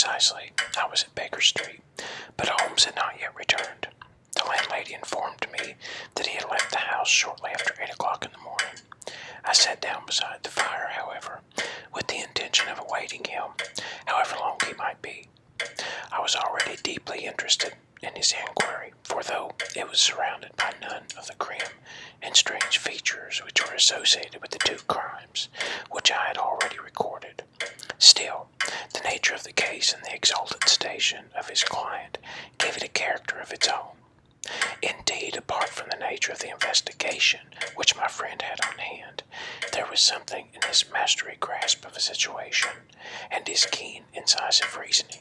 Precisely. I was at Baker Street, but Holmes had not yet returned. The landlady informed me that he had left the house shortly after 8 o'clock in the morning. I sat down beside the fire, however, with the intention of awaiting him, however long he might be. I was already deeply interested in his inquiry, for though it was surrounded by none of the grim and strange features which were associated with the two crimes which I had already recorded, still, the nature of the case and the exalted station of his client gave it a character of its own. Indeed, apart from the nature of the investigation which my friend had on hand, there was something in his mastery grasp of a situation and his keen, incisive reasoning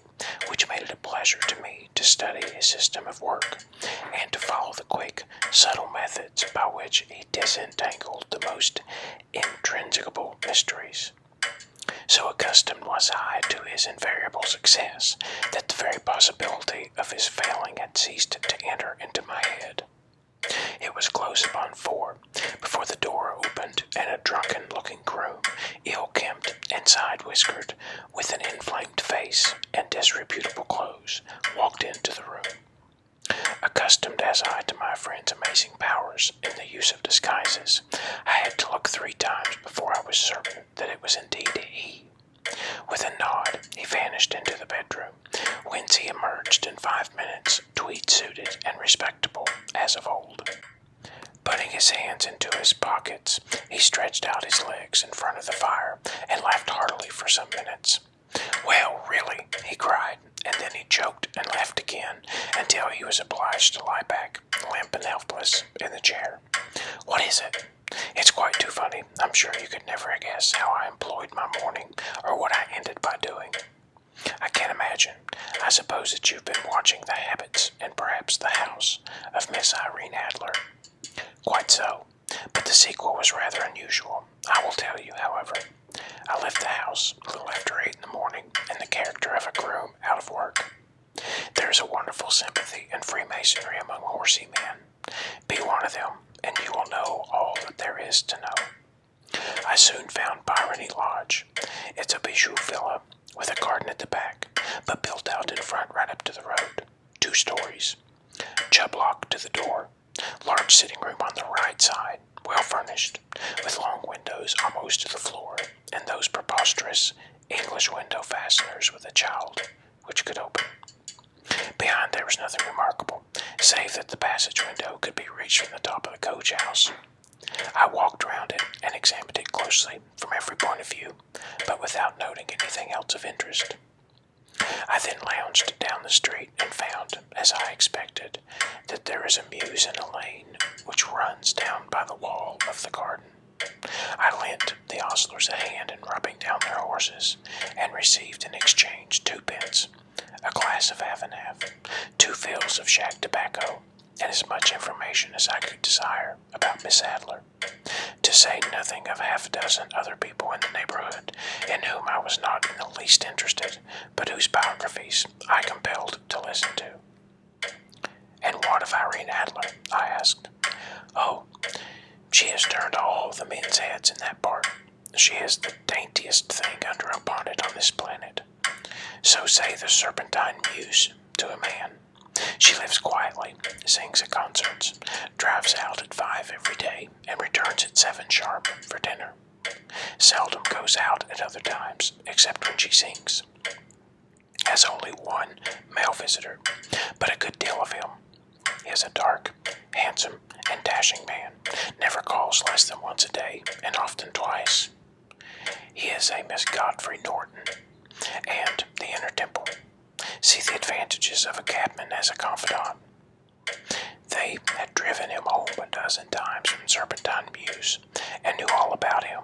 which made it a pleasure to me to study his system of work and to follow the quick, subtle methods by which he disentangled the most intrinsicable mysteries. So accustomed was I to his invariable success that the very possibility of his failing had ceased to enter into my head. It was close upon 4 before the door opened and a drunken-looking groom, ill-kempt and side-whiskered, with an inflamed face and disreputable clothes, walked into the room. Accustomed as I to my friend's amazing powers in the use of disguises, I had to look 3 times before I was certain that it was indeed he. With a nod, he vanished into the bedroom, whence he emerged in 5 minutes, tweed-suited and respectable as of old. Putting his hands into his pockets, he stretched out his legs in front of the fire and laughed heartily for some minutes. "Well, really," he cried, and then he choked and laughed again until he was obliged to lie back, limp and helpless, in the chair. "What is it? It's quite too funny. I'm sure you could never guess how I employed my morning or what I ended by doing. I can't imagine. I suppose that you've been watching the habits and perhaps the house of Miss Irene Adler." "Quite so, but the sequel was rather unusual. I will tell you, however. I left the house a little after 8 in the morning in the character of a groom out of work. There is a wonderful sympathy and Freemasonry among horsey men. Be one of them, and you will know all that there is to know. I soon found Byrony Lodge. It's a bijou villa with a garden at the back, but built out in front right up to the road. 2 stories. Chubb lock to the door. Large sitting room on the right side, well furnished, with long windows almost to the floor, and those preposterous English window fasteners with a child, which could open. Behind there was nothing remarkable, save that the passage window could be reached from the top of the coach house. I walked round it and examined it closely from every point of view, but without noting anything else of interest. I then lounged down the street and found, as I expected, that there is a mews in a lane which runs down by the wall of the garden. I lent the ostlers a hand in rubbing down their horses, and received in exchange 2 pence, a glass of half and half, 2 fills of shag tobacco, and as much information as I could desire about Miss Adler, to say nothing of half a dozen other people in the neighborhood in whom I was not in the least interested, but whose biographies I compelled to listen to. "And what of Irene Adler?" I asked. "Oh, she has turned all the men's heads in that part. She is the daintiest thing under a bonnet on this planet. So say the Serpentine Muse to a man. She lives quietly, sings at concerts, drives out at 5 every day, and returns at 7 sharp for dinner. Seldom goes out at other times, except when she sings. Has only 1 male visitor, but a good deal of him. He is a dark, handsome, and dashing man, never calls less than once a day, and often twice. He is a Miss Godfrey Norton, and the Inner Temple. See the advantages of a cabman as a confidant. They had driven him home a dozen times from Serpentine Mews, and knew all about him.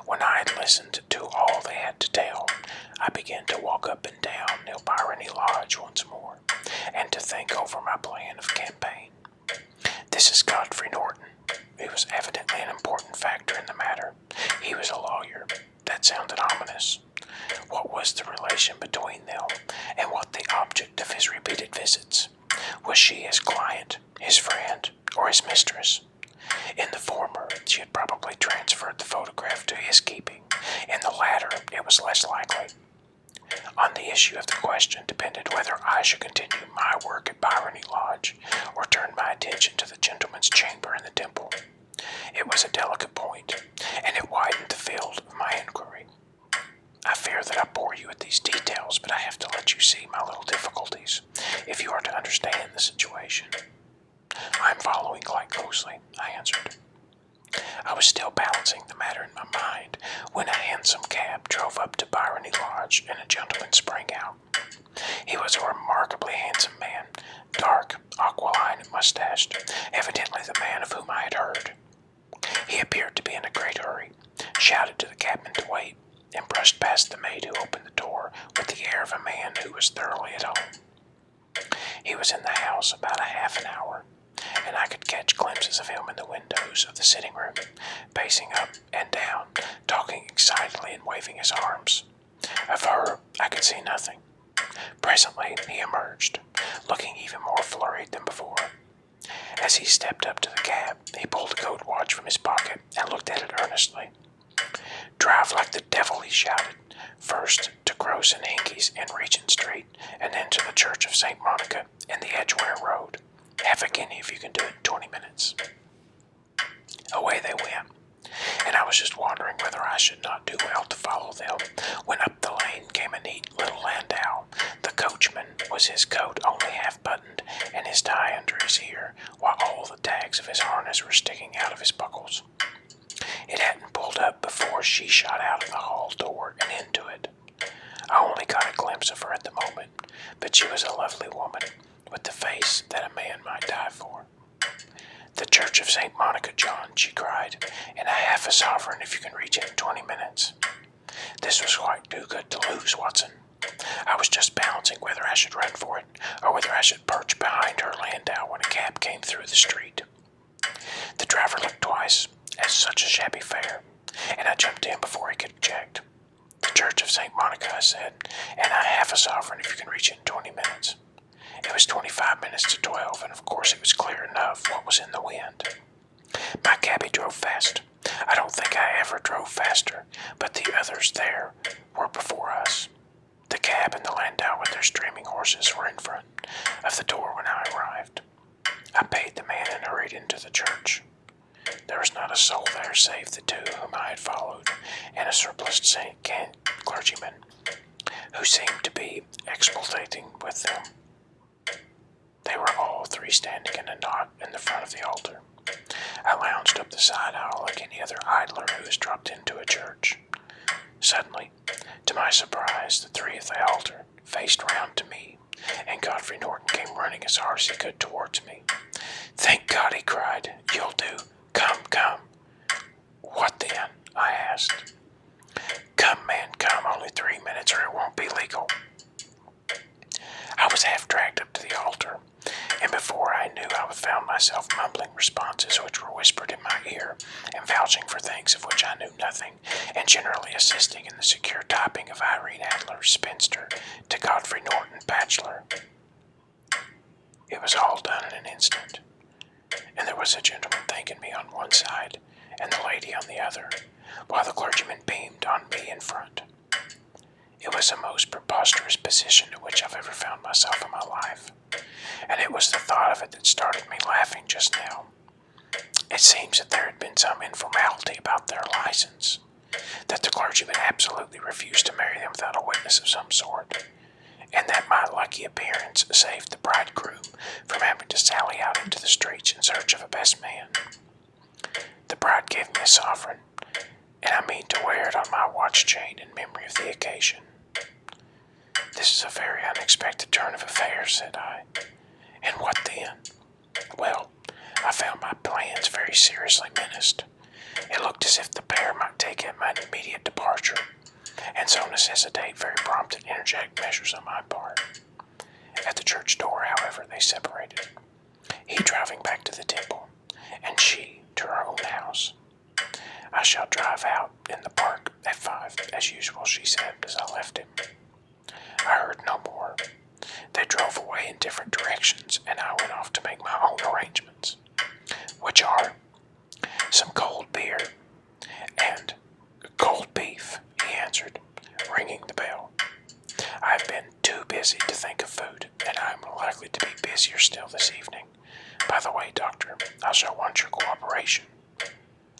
When I had listened to all they had to tell, I began to walk up and down near Byrony Lodge once more, and to think over my plan of campaign. This is Godfrey Norton. He was evidently an important factor in the matter. He was a lawyer. That sounded ominous. What was the relation between them, and what the object of his repeated visits? Was she his client, his friend, or his mistress? In the former, she had probably transferred the photograph to his keeping. In the latter, it was less likely. On the issue of the question depended whether I should continue my work at Byrony Lodge or turn my attention to the gentleman's chamber in the temple. It was a delicate point, and it widened the field of my inquiry. I fear that I bore you with these details, but I have to let you see my little difficulties if you are to understand the situation. I am following quite closely, I answered. I was still balancing the matter in my mind when a hansom cab drove up to Byrony Lodge and a gentleman sprang out. He was a remarkably handsome man, dark, aquiline, and mustached, evidently the man of whom I had heard. He appeared to be in a great hurry, shouted to the cabman to wait, and brushed past the maid who opened the door with the air of a man who was thoroughly at home. He was in the house about a half an hour, and I could catch glimpses of him in the windows of the sitting room, pacing up and down, talking excitedly and waving his arms. Of her, I could see nothing. Presently, he emerged, looking even more flurried than before. As he stepped up to the cab, he pulled a gold watch from his pocket and looked at it earnestly. "Drive like the devil," he shouted, "first to Gross and Hinkey's in Regent Street, and then to the Church of St. Monica in the Edgware Road. Half a guinea if you can do it in 20 minutes. Away they went, and I was just wondering whether I should not do well to follow them, when up the lane came a neat little landau. The coachman was his coat only half buttoned, and his tie under his ear, while all the tags of his harness were sticking out of his buckles. It hadn't pulled up before she shot out of the hall door and into it. I only got a glimpse of her at the moment, but she was a lovely woman, with the face that a man might die for. "The Church of St. Monica, John," she cried, "and a half a sovereign if you can reach it in 20 minutes. This was quite too good to lose, Watson. I was just balancing whether I should run for it, or whether I should perch behind her landau when a cab came through the street. The driver looked twice, as such a shabby fare, and I jumped in before he could object. 'The Church of St. Monica,' I said, 'and a half a sovereign if you can reach it in 20 minutes. It was 25 minutes to 12, and of course it was clear enough what was in the wind. My cabby drove fast. I don't think I ever drove faster, but the others there were before us. The cab and the landau with their streaming horses were in front of the door when I arrived. I paid the man and hurried into the church. There was not a soul there save the two whom I had followed, and a surpliced clergyman, who seemed to be expostulating with them. They were all three standing in a knot in the front of the altar. I lounged up the side aisle like any other idler who has dropped into a church. Suddenly, to my surprise, the three at the altar faced round to me, and Godfrey Norton came running as hard as he could towards me. "Thank God," he cried. "You'll do. Come, come." "What then?" I asked. "Come, man, come. Only 3 minutes or it won't be legal." I was half dragged up to the altar, and before I knew I found myself mumbling responses which were whispered in my ear, and vouching for things of which I knew nothing, and generally assisting in the secure typing of Irene Adler, spinster, to Godfrey Norton, bachelor. It was all done in an instant, and there was a gentleman thanking me on one side, and the lady on the other, while the clergyman beamed on me in front. It was the most preposterous position in which I've ever found myself in my life, and it was the thought of it that started me laughing just now. It seems that there had been some informality about their license, that the clergyman absolutely refused to marry them without a witness of some sort, and that my lucky appearance saved the bridegroom from having to sally out into the streets in search of a best man. The bride gave me a sovereign, and I mean to wear it on my watch chain in memory of the occasion. "This is a very unexpected turn of affairs," said I. "And what then?" "Well, I found my plans very seriously menaced. It looked as if the pair might take an immediate departure, and so necessitate very prompt and energetic measures on my part. At the church door, however, they separated, he driving back to the temple, and she to her own house. 'I shall drive out in the park at 5, as usual,' she said as I left him. I heard no more. They drove away in different directions, and I went off to make my own arrangements, which are some cold beer and cold beef," he answered, ringing the bell. I've been too busy to think of food, and I'm likely to be busier still this evening. By the way, Doctor, I shall want your cooperation.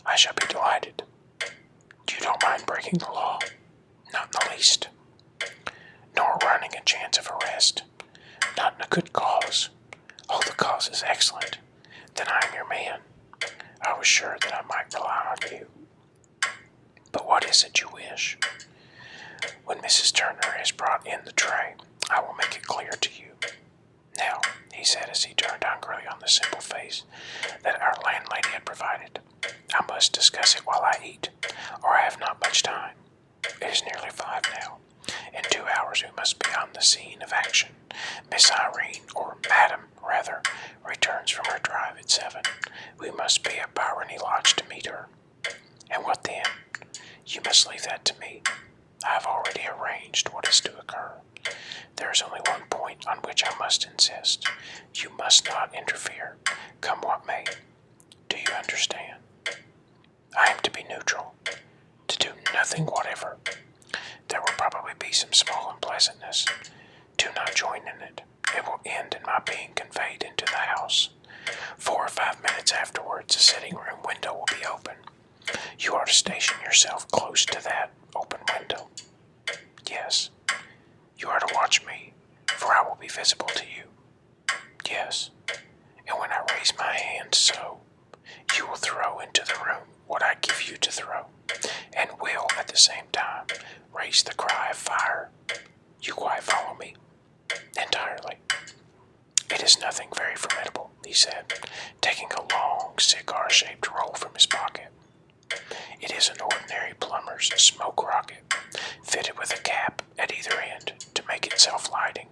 I shall be delighted. You don't mind breaking the law? Not in the least. Nor running a chance of arrest? Not in a good cause. Oh, the cause is excellent. Then I'm your man. I was sure that I might rely on you. But what is it you wish? When Mrs. Turner has brought in the tray, I will make it clear to you. Now, he said as he turned hungrily on the simple face that our landlady had provided, I must discuss it while I eat, or I have not much time. It is nearly 5 now. In 2 hours we must be on the scene of action. Miss Irene, or Madam, rather, returns from her drive at 7. We must be at Byrony Lodge to meet her. And what then? You must leave that to me. I have already arranged what is to occur. There is only one point on which I must insist. You must not interfere, come what may. Do you understand? I am to be neutral, to do nothing whatever. There will probably be some small unpleasantness. Do not join in it. It will end in my being conveyed into the house. 4 or 5 minutes afterwards, the sitting-room window will be open. You are to station yourself close to that open window. Yes. You are to watch me, for I will be visible to you. Yes. And when I raise my hand so, you will throw into the room what I give you to throw, and will, at the same time, raise the cry of fire. You quite follow me? Entirely. It is nothing very formidable, he said, taking a long, cigar-shaped roll from his pocket. It is an ordinary plumber's smoke rocket, fitted with a cap at either end to make it self-lighting.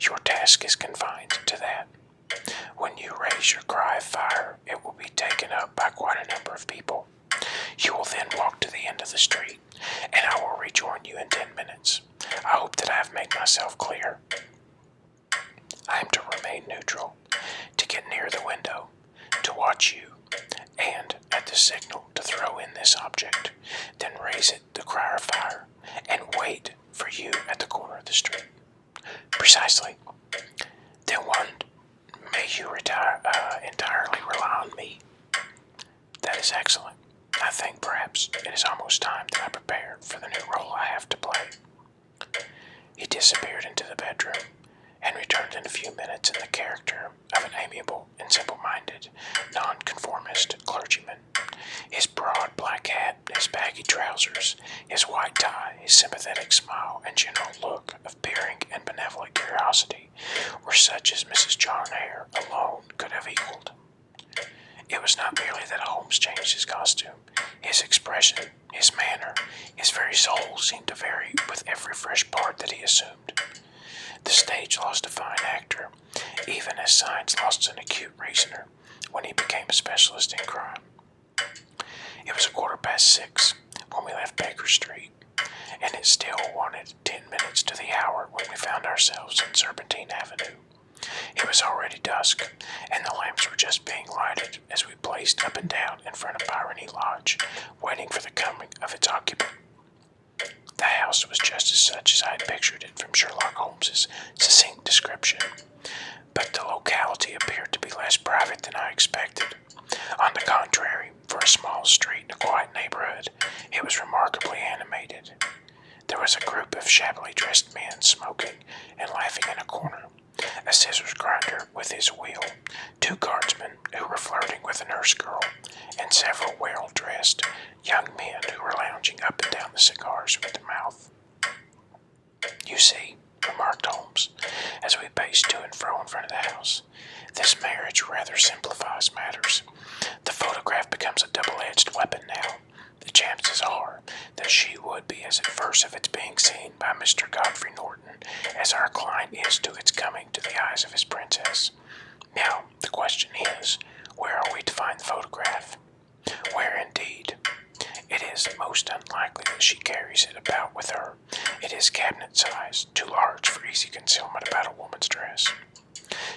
Your task is confined to that. When you raise your cry of fire, it will be taken up by quite a number of people. You will then walk to the end of the street, and I will rejoin you in 10 minutes. I hope that I have made myself clear. I am to remain neutral, to get near the window, to watch you, and, at the signal, to throw in this object, then raise it, the cry of fire, and wait for you at the corner of the street. Precisely. Then may you entirely rely on me. That is excellent. I think perhaps it is almost time that I prepared for the new role I have to play. He disappeared into the bedroom, and returned in a few minutes in the character of an amiable and simple-minded, nonconformist clergyman. His broad black hat, his baggy trousers, his white tie, his sympathetic smile, and general look of peering and benevolent curiosity were such as Mrs. John Eyre alone could have equaled. It was not merely that Holmes changed his costume. His expression, his manner, his very soul seemed to vary with every fresh part that he assumed. The stage lost a fine actor, even as science lost an acute reasoner, when he became a specialist in crime. It was 6:15 when we left Baker Street, and it still wanted 10 minutes to the hour when we found ourselves on Serpentine Avenue. It was already dusk, and the lamps were just being lighted as we blazed up and down in front of Byrony Lodge, waiting for the coming of its occupant. The house was just as such as I had pictured it from Sherlock Holmes's succinct description, but the locality appeared to be less private than I expected. On the contrary, for a small street in a quiet neighborhood, it was remarkably animated. There was a group of shabbily dressed men smoking and laughing in a corner, a scissors grinder with his wheel, 2 guardsmen who were flirting with a nurse girl, and several well-dressed young men who were lounging up and down the cigars with their mouth. You see, remarked Holmes, as we paced to and fro in front of the house, this marriage rather simplifies matters. The photograph becomes a double-edged weapon now. The chances are that she would be as averse of its being seen by Mr. Godfrey Norton as our client is to its coming to the eyes of his princess. Now, the question is, where are we to find the photograph? Where, indeed? It is most unlikely that she carries it about with her. It is cabinet-size, too large for easy concealment about a woman's dress.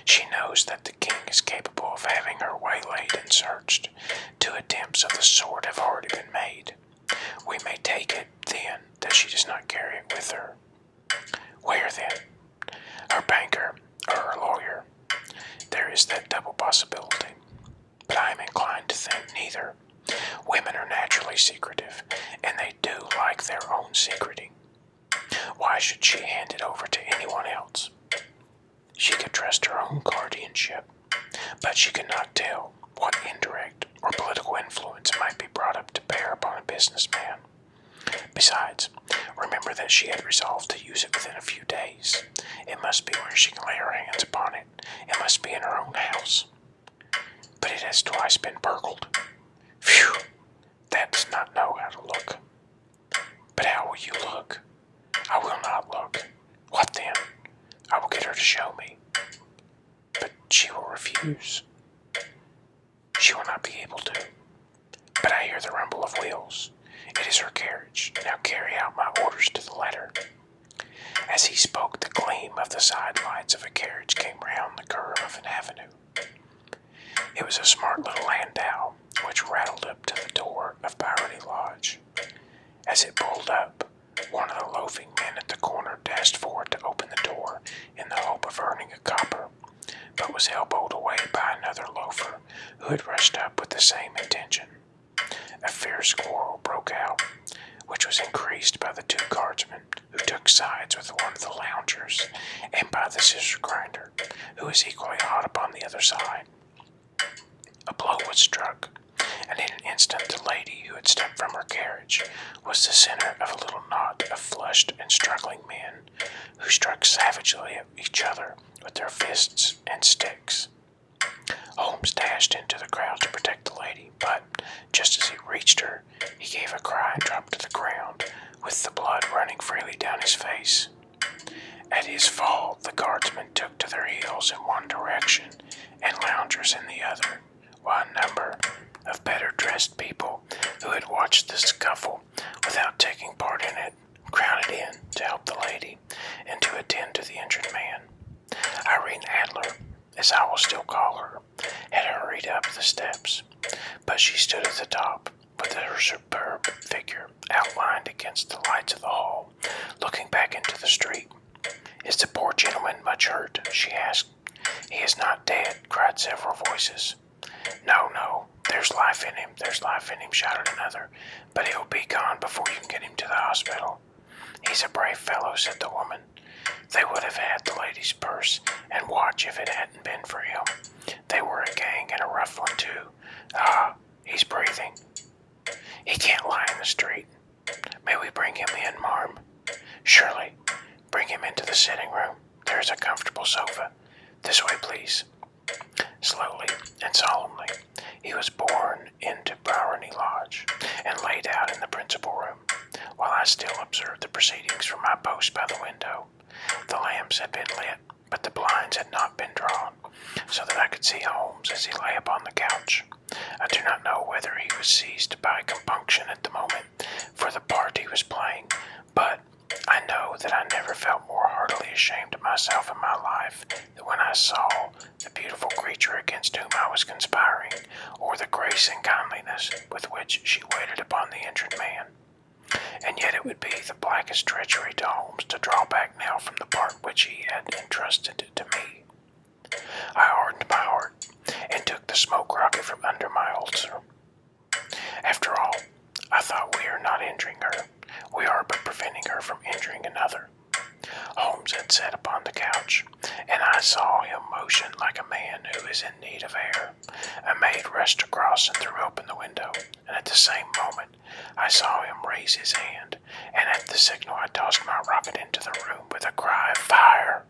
She knows that the king is capable of having her waylaid and searched. 2 attempts of the sort have already been made. We may take it, then, that she does not carry it with her. Where then? Her banker or her lawyer? There is that double possibility. But I am inclined to think neither. Women are naturally secretive, and they do like their own secreting. Why should she hand it over to anyone else? She could trust her own guardianship, but she could not tell what indirect or political influence might be brought up to bear upon a businessman. Besides, remember that she had resolved to use it within a few days. It must be where she can lay her hands upon it. It must be in her own house. But it has twice been burgled. Phew! That does not know how to look. But how will you look? I will not look. What then? I will get her to show me. But she will refuse. She will not be able to. But I hear the rumble of wheels. It is her carriage. Now carry out my orders to the letter. As he spoke, the gleam of the side lights of a carriage came round the curve of an avenue. It was a smart little landau, which rattled up to the door of Bowerly Lodge. As it pulled up, one of the loafing men at the corner dashed forward to open the door in the hope of earning a copper, but was elbowed away by another loafer who had rushed up with the same intention. A fierce quarrel broke out, which was increased by the two guardsmen who took sides with one of the loungers, and by the scissor grinder, who was equally hot upon the other side. A blow was struck, and in an instant the lady who had stepped from her carriage was the center of a little knot of flushed and struggling men who struck savagely at each other with their fists and sticks. Holmes dashed into the crowd to protect the lady, but just as he reached her, he gave a cry and dropped to the ground, with the blood running freely down his face. At his fall, the guardsmen took to their heels in one direction and loungers in the other, while a number of better-dressed people who had watched the scuffle without taking part in it crowded in to help the lady and to attend to the injured man. Irene Adler, as I will still call her, had hurried up the steps, but she stood at the top with her superb figure outlined against the lights of the hall, looking back into the street. "Is the poor gentleman much hurt?" she asked. "He is not dead," cried several voices. No, there's life in him, shouted another, "but he'll be gone before you can get him to the hospital." "He's a brave fellow," said the woman. They would have had the lady's purse and watch if it hadn't been for him. They were a gang and a rough one, too. Ah, he's breathing. He can't lie in the street. May we bring him in, marm? Surely. Bring him into the sitting room. There is a comfortable sofa. This way, please. Slowly and solemnly, he was borne into Bowerly Lodge and laid out in the principal room, while I still observed the proceedings from my post by the window. The lamps had been lit, but the blinds had not been drawn, so that I could see Holmes as he lay upon the couch. I do not know whether he was seized by compunction at the moment for the part he was playing, but I know that I never felt more heartily ashamed of myself in my life than when I saw the beautiful creature against whom I was conspiring, or the grace and kindliness with which she waited upon the injured man. And yet it would be the blackest treachery to Holmes to draw back now from the part which he had entrusted to me. I hardened my heart and took the smoke rocket from under my ulster. After all, I thought, we are not injuring her. We are but preventing her from injuring another. Holmes had sat upon the couch, and I saw him motion like a man who is in need of air. A maid rushed across and threw open the window, and at the same moment I saw him raise his hand, and at the signal I tossed my rocket into the room with a cry of fire.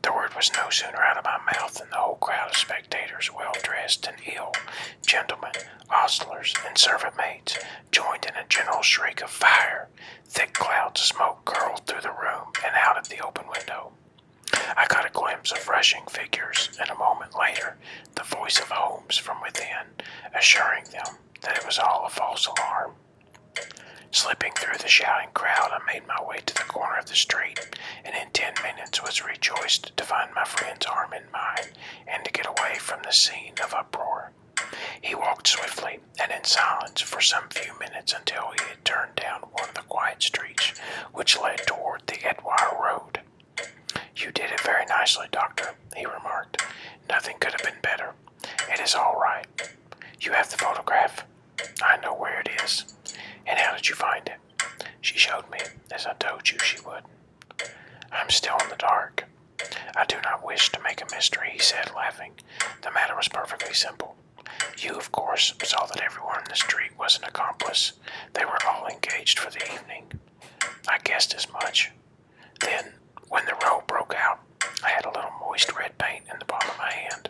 The word was no sooner out of my mouth than the whole crowd of spectators, well-dressed and ill, gentlemen, ostlers, and servant-maids, joined in a general shriek of fire. Thick clouds of smoke curled through the room and out at the open window. I caught a glimpse of rushing figures, and a moment later the voice of Holmes from within, assuring them that it was all a false alarm. Slipping through the shouting crowd, I made my way to the corner of the street, and in 10 minutes was rejoiced to find my friend's arm in mine, and to get away from the scene of uproar. He walked swiftly and in silence for some few minutes until he had turned down one of the quiet streets which led toward the Edgware Road. nicely, Doctor," he remarked. "Nothing could have been better. It is all right. You have the photograph? I know where it is. And how did you find it?" She showed me, as I told you she would. "I'm still in the dark. I do not wish to make a mystery," he said, laughing. "The matter was perfectly simple. You, of course, saw that everyone in the street was an accomplice. They were all engaged for the evening. I guessed as much. Then, when the row broke out, I had a little moist red paint in the palm of my hand.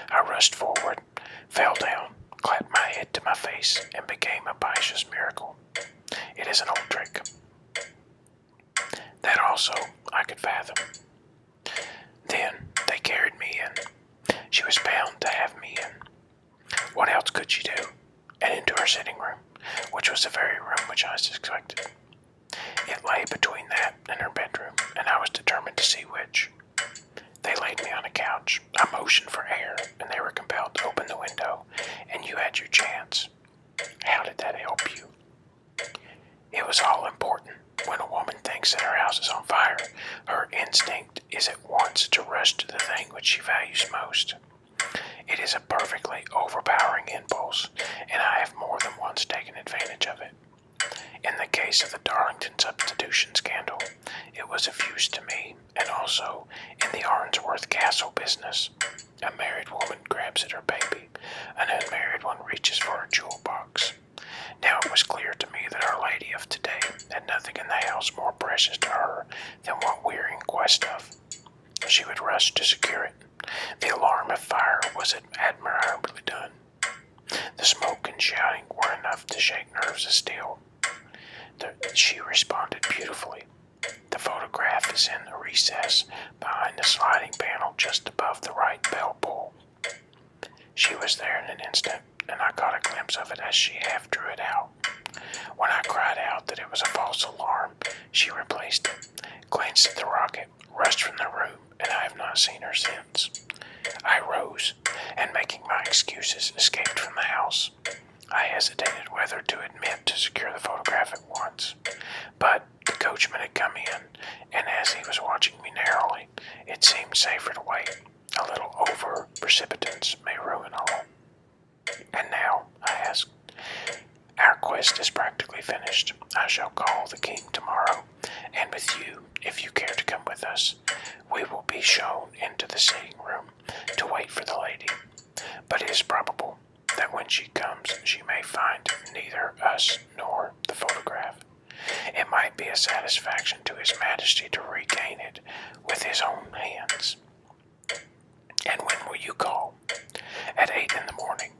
I rushed forward, fell down, clapped my head to my face, and became a Baisha's miracle. It is an old trick. That also I could fathom. Then they carried me in. She was bound to have me in. What else could she do? And into her sitting room, which was the very room which I suspected. It lay between that and her bedroom, and I was determined to see which. They laid me on a couch. I motioned for air, and they were compelled to open the window, and you had your chance. How did that help you? It was all important. When a woman thinks that her house is on fire, her instinct is at once to rush to the thing which she values most. It is a perfectly overpowering impulse, and I have more than once taken advantage of it. In the case of the Darlington substitution scandal, it was of use to me, and also in the Arnsworth Castle business. A married woman grabs at her baby, an unmarried one reaches for her jewel box. Now it was clear to me that Our Lady of today had nothing in the house more precious to her than what we are in quest of. She would rush to secure it. The alarm of fire was admirably done. The smoke and shouting were enough to shake nerves of steel. She responded beautifully. The photograph is in the recess behind the sliding panel just above the right bell pull. She was there in an instant, and I caught a glimpse of it as she half drew it out. When I cried out that it was a false alarm, she replaced it, glanced at the rocket, rushed from the room, and I have not seen her since. I rose, and making my excuses, escaped from the house. I hesitated whether to admit to secure the photograph at once, but the coachman had come in, and as he was watching me narrowly, it seemed safer to wait. A little over-precipitance may ruin all. And now, I asked, our quest is practically finished. I shall call the king tomorrow, and with you, if you care to come with us, we will be shown into the sitting room to wait for the lady. But it is probable that when she comes, she may find neither us nor the photograph. It might be a satisfaction to His Majesty to regain it with his own hands. And when will you call? At 8 in the morning.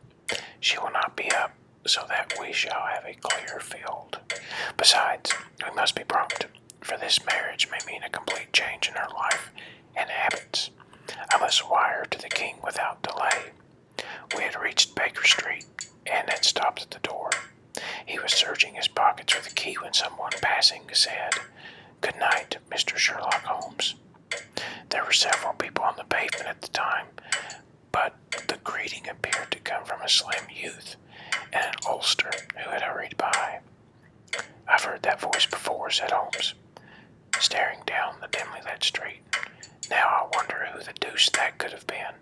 She will not be up, so that we shall have a clear field. Besides, we must be prompt, for this marriage may mean a complete change in her life and habits. I must wire to the king without delay. We had reached Baker Street, and had stopped at the door. He was searching his pockets for the key when someone passing said, "Good night, Mr. Sherlock Holmes." There were several people on the pavement at the time, but the greeting appeared to come from a slim youth in an ulster who had hurried by. "I've heard that voice before," said Holmes, staring down the dimly lit street. "Now I wonder who the deuce that could have been."